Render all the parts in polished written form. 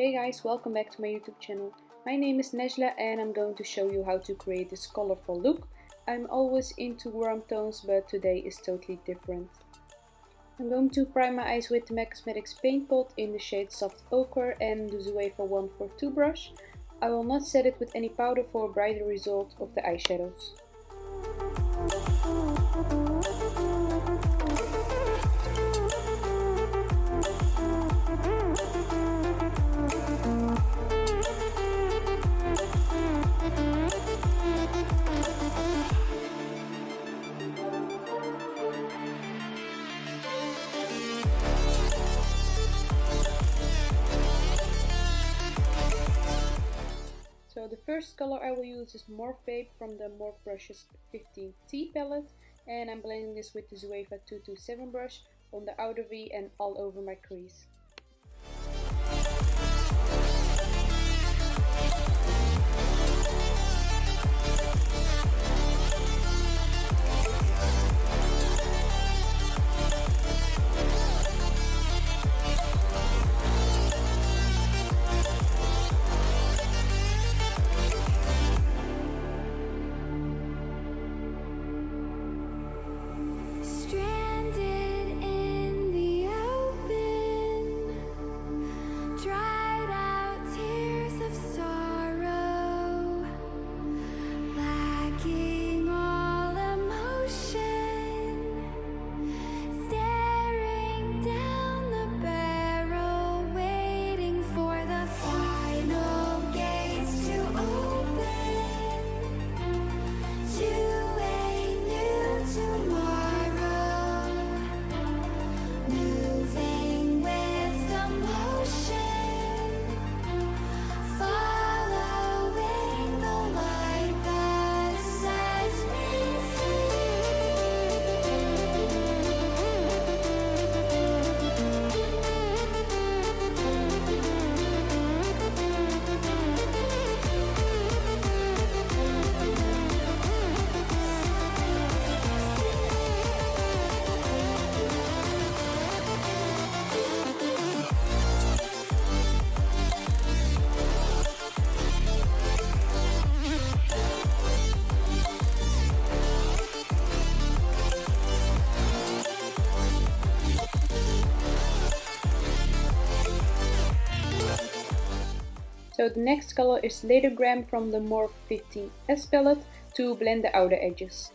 Hey guys, welcome back to my YouTube channel. My name is Najla and I'm going to show you how to create this colorful look. I'm always into warm tones, but today is totally different. I'm going to prime my eyes with the MAC Cosmetics paint pot in the shade Soft Ochre and the UEFA 142 brush. I will not set it with any powder for a brighter result of the eyeshadows. So the first color I will use is Morphe from the Morphe Brushes 15T palette, and I'm blending this with the UEFA 227 brush on the outer V and all over my crease. So the next color is GLAM from the Morphe 15S palette to blend the outer edges.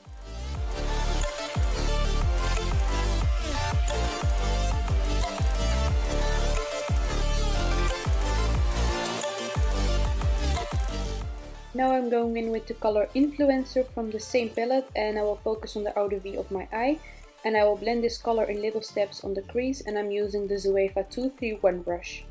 Now I'm going in with the color Influencer from the same palette, and I will focus on the outer V of my eye, and I will blend this color in little steps on the crease, and I'm using the UEFA 231 brush.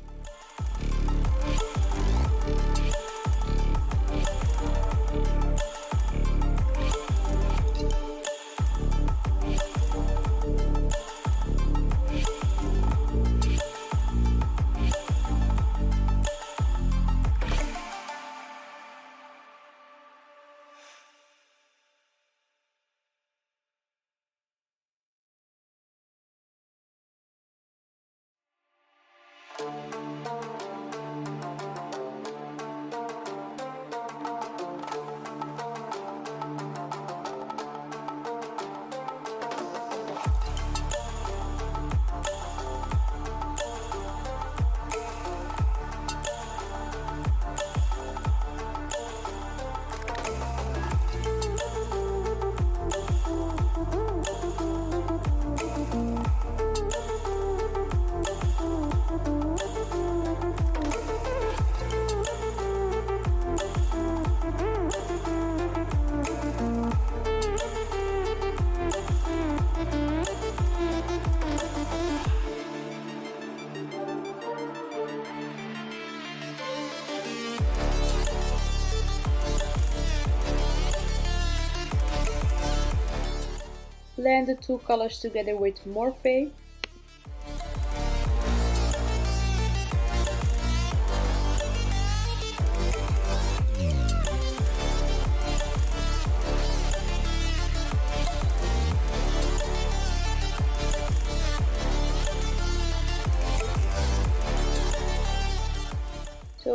Blend the two colors together with Morphe.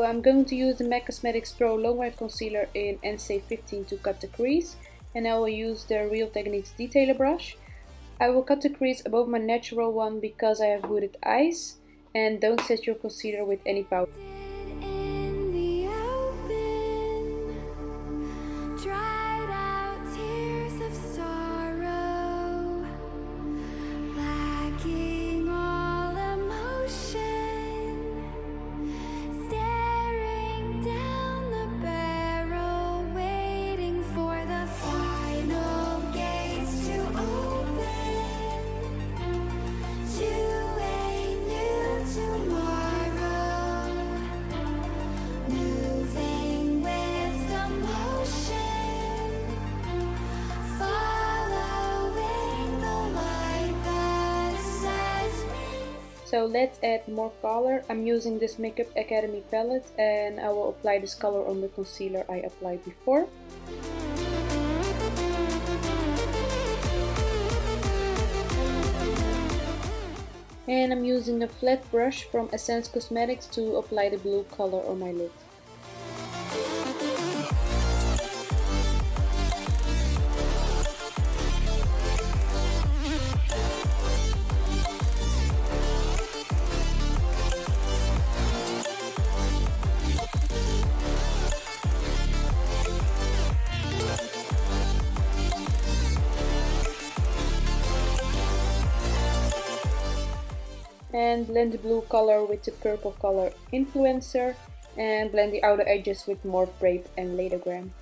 So I'm going to use the MAC Cosmetics Pro Longwear Concealer in NC15 to cut the crease, and I will use the Real Techniques Detailer brush. I will cut the crease above my natural one because I have hooded eyes, and don't set your concealer with any powder. So let's add more color. I'm using this Makeup Academy palette and I will apply this color on the concealer I applied before. And I'm using a flat brush from Essence Cosmetics to apply the blue color on my lid. And blend the blue color with the purple color Influencer, and blend the outer edges with Morphe Braid and GLAM.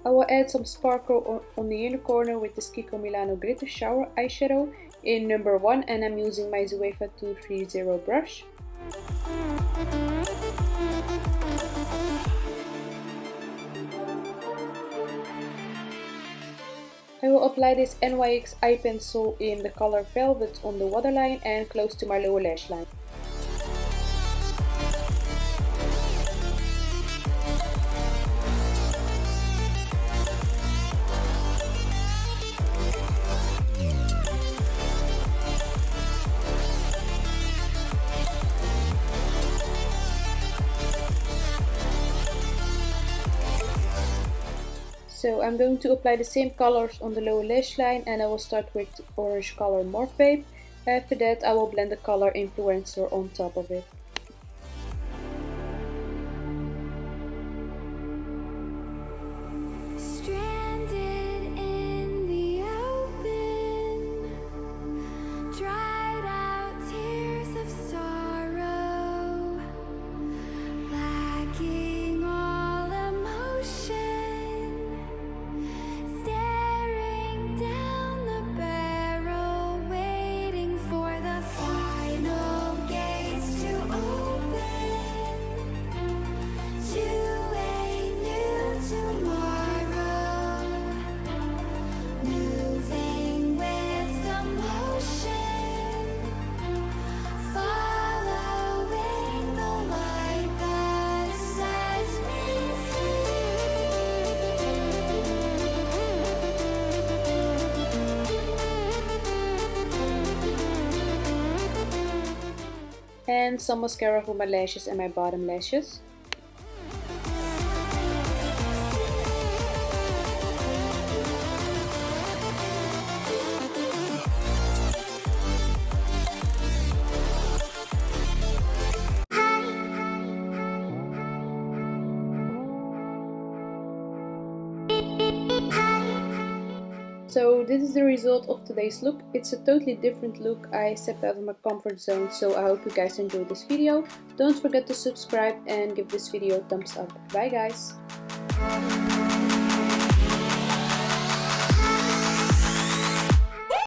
I will add some sparkle on the inner corner with this Kiko Milano Glitter Shower eyeshadow in number 1, and I'm using my Zoeva 230 brush. I will apply this NYX eye pencil in the color Velvet on the waterline and close to my lower lash line. So I'm going to apply the same colors on the lower lash line, and I will start with the orange color Morphe. After that I will blend the color Influencer on top of it. And some mascara for my lashes and my bottom lashes. So this is the result of today's look. It's a totally different look. I stepped out of my comfort zone, so I hope you guys enjoyed this video. Don't forget to subscribe and give this video a thumbs up. Bye guys!